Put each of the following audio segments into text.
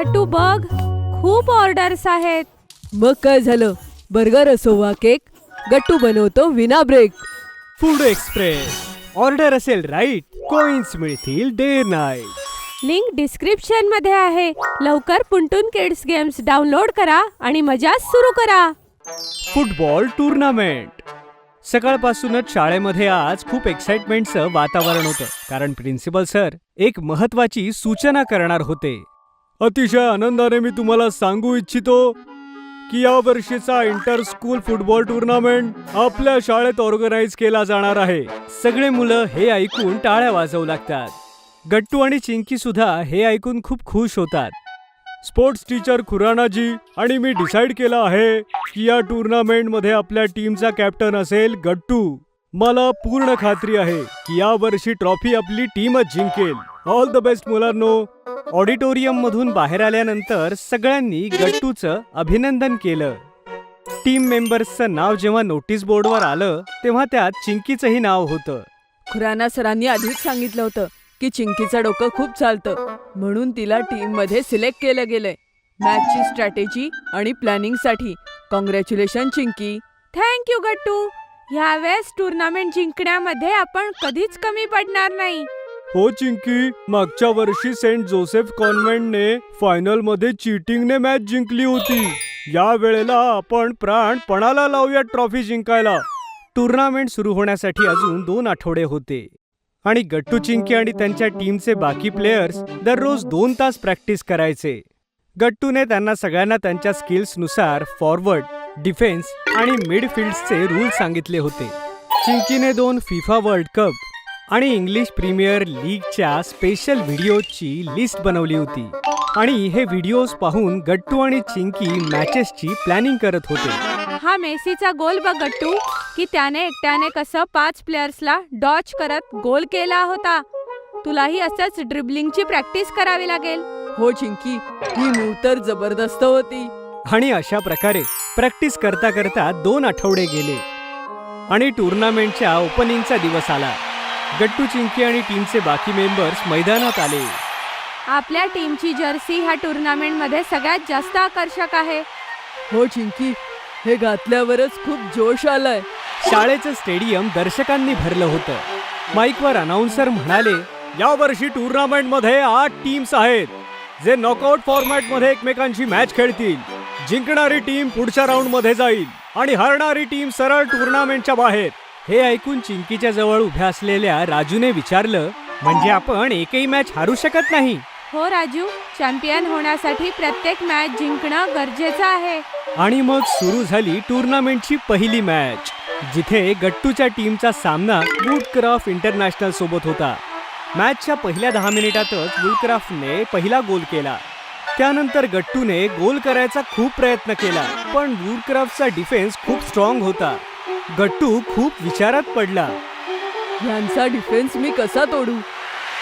गट्टू बघ, खूप ऑर्डर्स आहेत. मग काय झालं, बर्गर असो वा केक, गट्टू बनवतो विना ब्रेक. Food express. ऑर्डर असेल राईट, कॉइन्स मिळतील डे नाईट. लिंक डिस्क्रिप्शन मध्ये आहे. लवकर पुंटून किड्स गेम्स डाउनलोड करा आणि मजा सुरू करा. Football tournament. सकाळपासूनच शाळेमध्ये आज खूप एक्साइटमेंटचं वातावरण होतं, कारण प्रिन्सिपल सर एक महत्वाची सूचना करणार होते. अतिशय आनंदाने मी तुम्हाला सांगू इच्छितो की या वर्षीचा इंटर स्कूल फुटबॉल टुर्नामेंट आपल्या शाळेत ऑर्गनाइज केला जाणार आहे. सगळे मुलं हे ऐकून टाळ्या वाजवू लागतात. गट्टू आणि चिंकी सुद्धा हे ऐकून खूप खुश होतात. स्पोर्ट्स टीचर खुरानाजी आणि मी डिसाइड केलं आहे की या टुर्नामेंट मध्ये आपल्या टीमचा कॅप्टन असेल गट्टू. मला पूर्ण खात्री आहे की या वर्षी ट्रॉफी आपली टीमच जिंकेल. ऑल द बेस्ट मुलांनो. ऑडिटोरियम मधून बाहेर आल्यानंतर सगळ्यांनी गट्टूचं अभिनंदन केलं. टीम मेंबर्सचं नाव जेव्हा नोटीस बोर्डवर आलं तेव्हा त्यात चिंकीचंही नाव होतं. खुराना सरांनी आधीच सांगितलं होतं की चिंकीचं डोकं खूप चालतं, म्हणून तिला टीम मध्ये सिलेक्ट केलं गेलंय. मॅचची स्ट्रॅटेजी आणि प्लॅनिंग साठी कॉंग्रॅच्युलेशन चिंकी. थँक्यू गट्टू. ह्यावेळेस टुर्नामेंट जिंकण्यामध्ये आपण कधीच कमी पडणार नाही. हो चिंकी, मागच्या वर्षी सेंट जोसेफ कॉन्व्हेंटने फायनल मध्ये चीटिंगने मॅच जिंकली होती. या वेळेला आपण प्राण पणाला लावूया ट्रॉफी जिंकायला. टुर्नामेंट सुरू होण्यासाठी अजून 2 आठवडे होते आणि गट्टू, चिंकी आणि त्यांच्या टीमचे बाकी प्लेयर्स दररोज 2 तास प्रॅक्टिस करायचे. गट्टूने त्यांना सगळ्यांना त्यांच्या स्किल्सनुसार फॉरवर्ड, डिफेन्स आणि मिडफिल्डचे रूल सांगितले होते. चिंकीने 2 फिफा वर्ल्ड कप आणि इंग्लिश प्रीमियर लीगच्या स्पेशल व्हिडिओची लिस्ट बनवली होती आणि हे व्हिडिओज पाहून गट्टू आणि चिंकी मॅचेसची प्लॅनिंग करत होते. हा मेसीचा गोल बघ गट्टू, की त्याने एकट्याने कसं 5 प्लेयर्सला डॉच करत गोल केला होता. तुलाही असंच ड्रिबलिंगची प्रॅक्टिस करावी लागेल. हो चिंकी, ही मूव तर जबरदस्त होती. आणि अशा प्रकारे प्रॅक्टिस करता करता 2 आठवडे गेले आणि टुर्नामेंटच्या ओपनिंगचा दिवस आला. गट्टू, चिंकी आणि टीमचे बाकी मेंबर्स मैदानात आले. आपल्या टीमची जर्सी ह्या टुर्नामेंट मध्ये सगळ्यात जास्त आकर्षक आहे. हो चिंकी, हे घातल्यावरच खूप जोश आलाय. शाळेचं स्टेडियम दर्शकांनी भरलं होतं. माईकवर अनाउन्सर म्हणाले, या वर्षी टुर्नामेंट मध्ये 8 टीम्स आहेत जे नॉकआउट फॉर्मॅट मध्ये एकमेकांची मॅच खेळतील. जिंकणारी टीम पुढच्या राऊंड मध्ये जाईल आणि हरणारी टीम सरळ टुर्नामेंटच्या बाहेर. हे ऐकून चिंकीच्या जवळ उभ्या असलेल्या राजूने विचारलं, म्हणजे आपण एकही मॅच हारू शकत नाही? हो राजू, चॅम्पियन होण्यासाठी प्रत्येक मॅच जिंकणं गरजेचं आहे. आणि मग सुरू झाली टुर्नामेंटची पहिली मॅच, जिथे गट्टूच्या टीमचा सामना वुडक्राफ्ट इंटरनॅशनल सोबत होता. मॅचच्या पहिल्या 10 मिनिटातच वुडक्राफ्टने पहिला गोल केला. त्यानंतर गट्टूने गोल करायचा खूप प्रयत्न केला, पण वुडक्राफ्टचा डिफेन्स खूप स्ट्रॉंग होता. गट्टू खूप विचारात पडला. यांचा डिफेन्स मी कसा तोडू?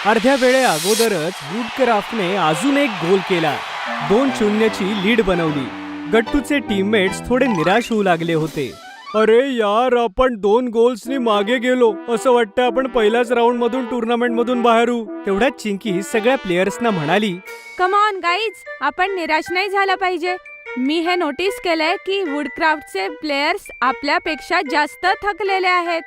अर्ध्या वेळे अगोदरच वुडक्राफ्टने अजून एक गोल केला. 2-0 ची लीड बनवली. गट्टूचे टीममेट्स थोडे निराश होऊ लागले होते. अरे यार, आपण 2 गोल्सनी मागे गेलो. असं वाटतं आपण पहिल्याच राऊंड मधून टुर्नामेंट मधून बाहेर होऊ. तेवढ्यात चिंकी सगळ्या प्लेयर्सना म्हणाली, कम ऑन गाईज, आपण निराश नाही झालं पाहिजे. मी हे नोटीस केलंय की वुडक्राफ्टचे प्लेयर्स आपल्यापेक्षा जास्त थकलेले आहेत.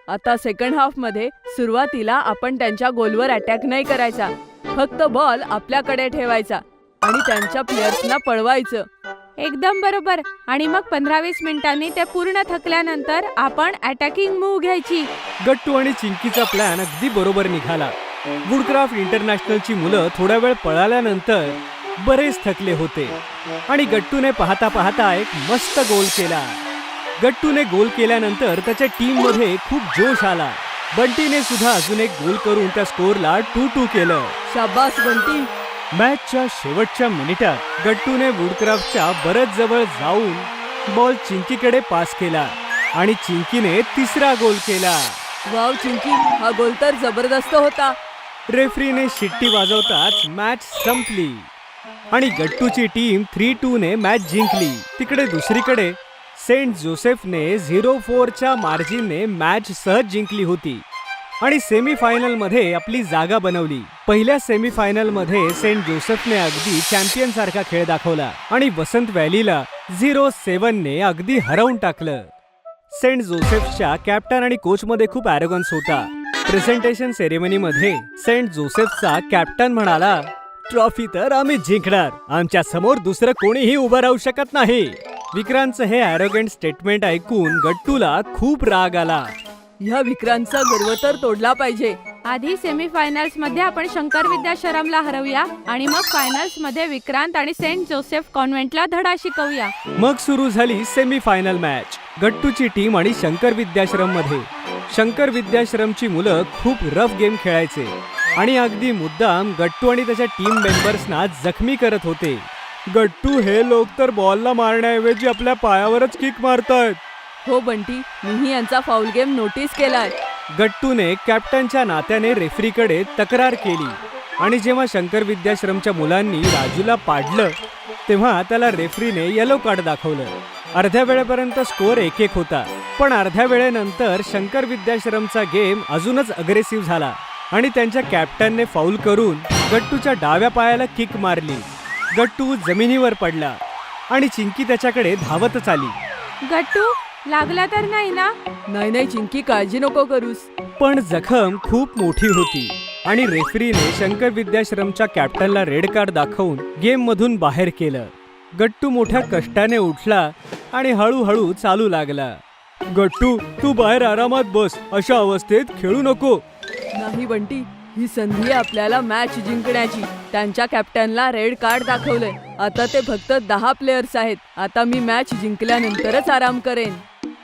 आता सेकंड हाफ मध्ये सुरुवातीला आपण त्यांच्या गोलवर अटॅक नाही करायचा. फक्त बॉल आपल्याकडे ठेवायचा आणि त्यांच्या प्लेयर्सना पळवायचं. एकदम बरोबर. आणि मग 15-20 मिनिटांनी ते पूर्ण थकल्यानंतर आपण अटॅकिंग मूव्ह घ्यायची. गट्टू आणि चिंकीचा प्लॅन अगदी बरोबर निघाला. वुडक्राफ्ट इंटरनॅशनलची मुलं थोड्या वेळ पळाल्यानंतर बरेच थकले होते आणि गट्टूने पाहता पाहता एक मस्त गोल केला. गट्टूने गोल केल्यानंतर त्याच्या टीम मध्ये खूप जोश आला. बंटीने सुद्धा अजून एक गोल करून त्या स्कोरला 2-2 केलं. शाबास बंटी. मॅचच्या शेवटच्या मिनिटात गट्टूने वुडक्राफ्टच्या बरंच जवळ जाऊन बॉल चिंकीकडे पास केला आणि चिंकीने 3रा गोल केला. वाव चिंकी, हा गोल तर जबरदस्त होता. रेफरीने शिट्टी वाजवताच मॅच संपली आणि गट्टूची टीम 3-2 ने मॅच जिंकली. तिकडे दुसरीकडे सेंट जोसेफने 0-4 च्या मार्जिनने मॅच सहज जिंकली होती. आणि सेमीफायनल मध्ये आपली जागा बनवली. पहिल्या सेमीफायनल मध्ये सेंट जोसेफने अगदी चॅम्पियन सारखा खेळ दाखवला आणि वसंत व्हॅलीला 0-7 ने अगदी हरवून टाकलं. सेंट जोसेफच्या कॅप्टन आणि कोच मध्ये खूप ॲरोगन्स होता. प्रेझेंटेशन सेरेमनी मध्ये सेंट जोसेफचा कॅप्टन म्हणाला, ट्रॉफी तर आम्ही जिंकणार, आमच्या समोर दुसरं कोणीही उभं राहू शकत नाही. विक्रांतचं हे ॲरोगंट स्टेटमेंट ऐकून गट्टूला खूप राग आला. ह्या विक्रांतचा गर्व तर तोडला पाहिजे. आधी सेमीफायनल्स मध्ये आपण शंकर विद्याश्रमला हरवूया आणि मग फायनल्स मध्ये विक्रांत आणि सेंट जोसेफ कॉन्व्हेंटला धडा शिकवूया. मग सुरू झाली सेमीफायनल मॅच. गट्टूची टीम आणि शंकर विद्याश्रम मध्ये. शंकर विद्याश्रमची मुलं खूप रफ गेम खेळायचे आणि अगदी मुद्दाम गट्टू आणि त्याच्या टीम मेंबर्सना जखमी करत होते. गट्टू, हे लोक तर बॉलला मारण्याऐवजी आपल्या पायावरच किक मारतायत. हो बंटी, मीही यांचा फाऊल गेम नोटीस केलाय. गट्टूने कॅप्टनच्या नात्याने रेफरीकडे तक्रार केली आणि जेव्हा शंकर विद्याश्रमच्या मुलांनी राजूला पाडलं तेव्हा त्याला रेफरीने येलो कार्ड दाखवलं. अर्ध्या वेळेपर्यंत स्कोअर 1-1 होता, पण अर्ध्या वेळेनंतर शंकर विद्याश्रमचा गेम अजूनच अग्रेसिव्ह झाला आणि त्यांच्या कॅप्टनने फाऊल करून गट्टूच्या डाव्या पायाला किक मारली. गट्टू जमिनीवर पडला आणि चिंकी त्याच्याकडे धावतच आली. गट्टू, लागला तर नाही ना? नाही चिंकी, काळजी नको करूस. पण जखम खूप मोठी होती आणि रेफरीने शंकर विद्याश्रमच्या कॅप्टनला रेड कार्ड दाखवून गेम मधून बाहेर केलं. गट्टू मोठ्या कष्टाने उठला आणि हळूहळू चालू लागला. गट्टू, तू बाहेर आरामात बस, अशा अवस्थेत खेळू नको. नाही बंटी, ही संधी आहे आपल्याला मॅच जिंकण्याची. त्यांच्या कॅप्टनला रेड कार्ड दाखवलंय. आता ते फक्त 10 प्लेयर्स आहेत. आता मी मॅच जिंकल्यानंतरच आराम करेन.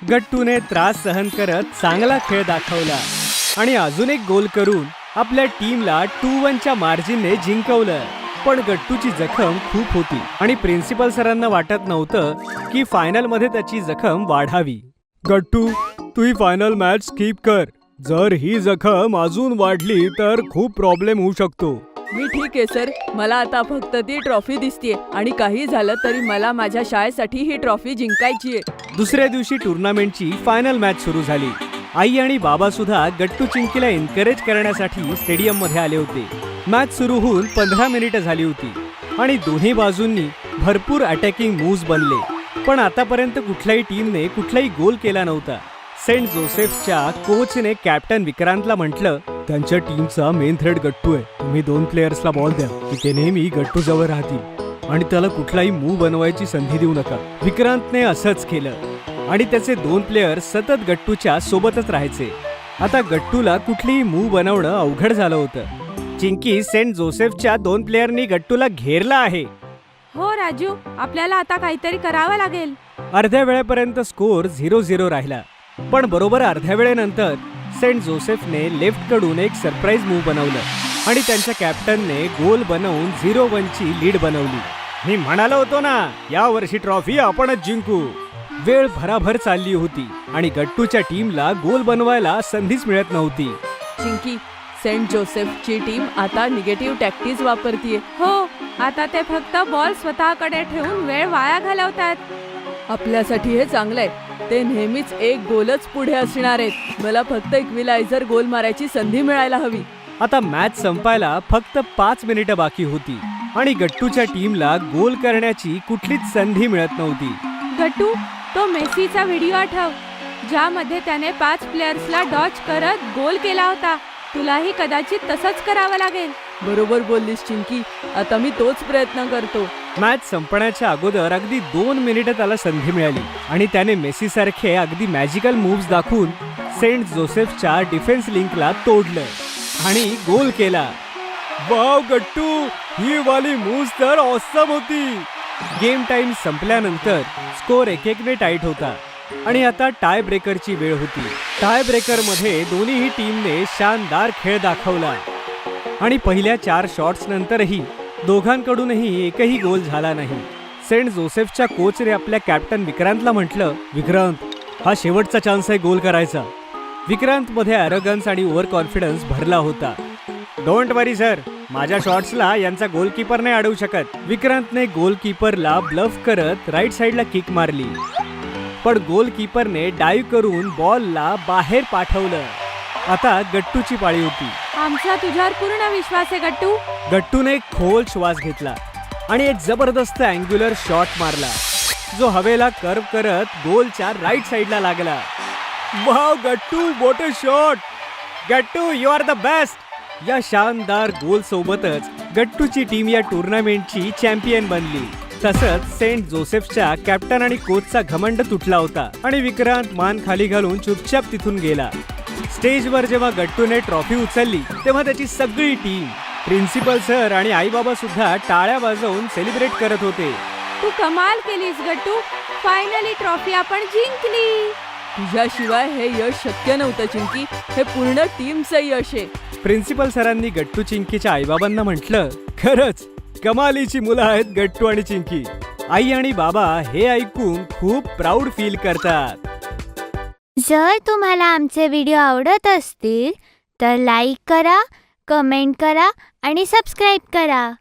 गट्टूने त्रास सहन करत चांगला खेळ दाखवला आणि अजून एक गोल करून आपल्या टीमला 2-1च्या मार्जिनने जिंकवलं. पण गट्टूची जखम खूप होती आणि प्रिन्सिपल सरांना वाटत नव्हतं की फायनल मध्ये त्याची जखम वाढावी. गट्टू, तू ही फायनल मॅच स्किप कर. जर ही जखम अजून वाढली तर खूप प्रॉब्लेम होऊ शकतो. मी ठीक आहे सर, मला आता फक्त ती ट्रॉफी दिसतीये आणि काही झालं तरी मला माझ्या शाळेसाठी ही ट्रॉफी जिंकायची आहे. दुसऱ्या दिवशी टुर्नामेंटची फायनल मॅच सुरू झाली. आई आणि बाबा सुद्धा गट्टू चिंकीला एन्करेज करण्यासाठी स्टेडियम मध्ये आले होते. मॅच सुरू होऊन 15 मिनिटं झाली होती आणि दोन्ही बाजूंनी भरपूर अटॅकिंग मूव्स बनले, पण आतापर्यंत कुठल्याही टीमने कुठलाही गोल केला नव्हता. सेंट जोसेफच्या कोचने कॅप्टन विक्रांतला म्हटलं, त्यांच्या टीमचा मेन थ्रेड गट्टू आहे. तुम्ही 2 प्लेयर्सला बॉल द्या की ते नेहमी गट्टू जवळ राहतील आणि त्याला कुठलाही मूव बनवायची संधी देऊ नका. विक्रांतने असंच केलं आणि त्याचे 2 प्लेयर सतत गट्टूच्या सोबतच राहायचे. आता गट्टूला कुठलीही मूव बनवणं अवघड झालं होतं. चिंकी, सेंट जोसेफच्या 2 प्लेयरनी गट्टूला घेरला आहे. हो राजू, आपल्याला आता काहीतरी करावं लागेल. अर्ध्या वेळेपर्यंत स्कोअर 0-0 राहिला, पण बरोबर अर्ध्या वेळेनंतर सेंट जोसेफने लेफ्ट कडून एक सरप्राईज मूव्ह बनवलं आणि त्यांच्या कॅप्टनने गोल बनवून 0-1ची लीड बनवली. मी म्हणालो होतो ना, या वर्षी ट्रॉफी आपणच जिंकू. वेळ भराभर चालली होती आणि गट्टूच्या टीमला गोल बनवायला संधीच मिळत नव्हती. चिंकी, सेंट जोसेफची टीम आता निगेटिव्ह टॅक्टिक्स वापरतीये. हो, आता ते फक्त बॉल स्वतःकडे ठेवून वेळ वाया घालवतात. आपल्यासाठी हे चांगलं आहे. ते नेहमीच एक गोलच पुढे असणार आहेत. मला फक्त इक्विलायझर गोल मारायची संधी मिळायला हवी. आता मॅच संपायला फक्त 5 मिनिटं बाकी होती आणि गट्टूच्या टीमला गोल करण्याची कुठलीच संधी मिळत नव्हती. गट्टू, तो मेसीचा व्हिडिओ आठव, ज्यामध्ये त्याने 5 प्लेयर्सला डॉच करत गोल केला होता. तुलाही कदाचित तसंच करावं लागेल. बरोबर बोललीस चिंकी, आता मी तोच प्रयत्न करतो. मॅच संपण्याच्या अगोदर अगदी 2 मिनिटं त्याला संधी मिळाली आणि त्याने मेसी सारखे अगदी मॅजिकल मूव्स दाखवून सेंट जोसेफच्या डिफेन्स लिंकला तोडलं आणि गोल केला. वाव गट्टू, ही वाली मूव्स तर ऑसम होती. गेम टाइम संपल्यानंतर स्कोअर 1-1 ने टाईट होता आणि आता टाय ब्रेकरची वेळ होती. टाय ब्रेकर मध्ये दोन्ही टीमने शानदार खेळ दाखवला आणि पहिल्या 4 शॉट्स नंतरही दोघांकडूनही एकही गोल झाला नाही. सेंट जोसेफच्या कोचने आपल्या कॅप्टन विक्रांतला म्हटलं, विक्रांत, हा शेवटचा चान्स आहे गोल करायचा. विक्रांत मध्ये ॲरोगन्स आणि ओव्हर कॉन्फिडन्स भरला होता. डोंट वरी सर, माझ्या शॉट्सला यांचा गोलकीपर नाही अडवू शकत. विक्रांतने गोलकीपरला ब्लफ करत राईट साईडला किक मारली, पण गोलकीपरने डाईव्ह करून बॉलला बाहेर पाठवलं आता गट्टूची पाळी होती. आमचा तुझ्यावर पूर्ण विश्वास आहे गट्टू. गट्टूने एक खोल श्वास घेतला आणि एक जबरदस्त अँग्युलर शॉट मारला जो हवेला कर्व करत गोलच्या राईट साइडला लागला. Wow Gattu, what a shot! Gattu, you are the best! या शानदार गोल सोबतच गट्टूची टीम या टुर्नामेंटची चॅम्पियन बनली. तसंच सेंट जोसेफच्या कॅप्टन आणि कोचचा घमंड तुटला होता आणि विक्रांत मान खाली घालून चुपचाप तिथून गेला. स्टेजवर जेव्हा गट्टूने ट्रॉफी उचलली तेव्हा त्याची सगळी टीम, प्रिन्सिपल सर आणि आई बाबा सुद्धा टाळ्या वाजवून सेलिब्रेट करत होते. तू कमाल केलीस गट्टू. फायनली ट्रॉफी आपण जिंकली. तुझ्याशिवाय हे यश शक्य नव्हतं चिंकी. हे पूर्ण टीमचं यश आहे. प्रिन्सिपल सरांनी गट्टू चिंकीच्या आईबाबांना म्हटलं, खरंच कमालीची मुलं आहेत गट्टू आणि चिंकी. आई आणि बाबा हे ऐकून खूप प्राऊड फील करतात. जर तुम्हाला आमचे व्हिडिओ आवडत असतील तर लाईक करा, कमेंट करा आणि सबस्क्राईब करा.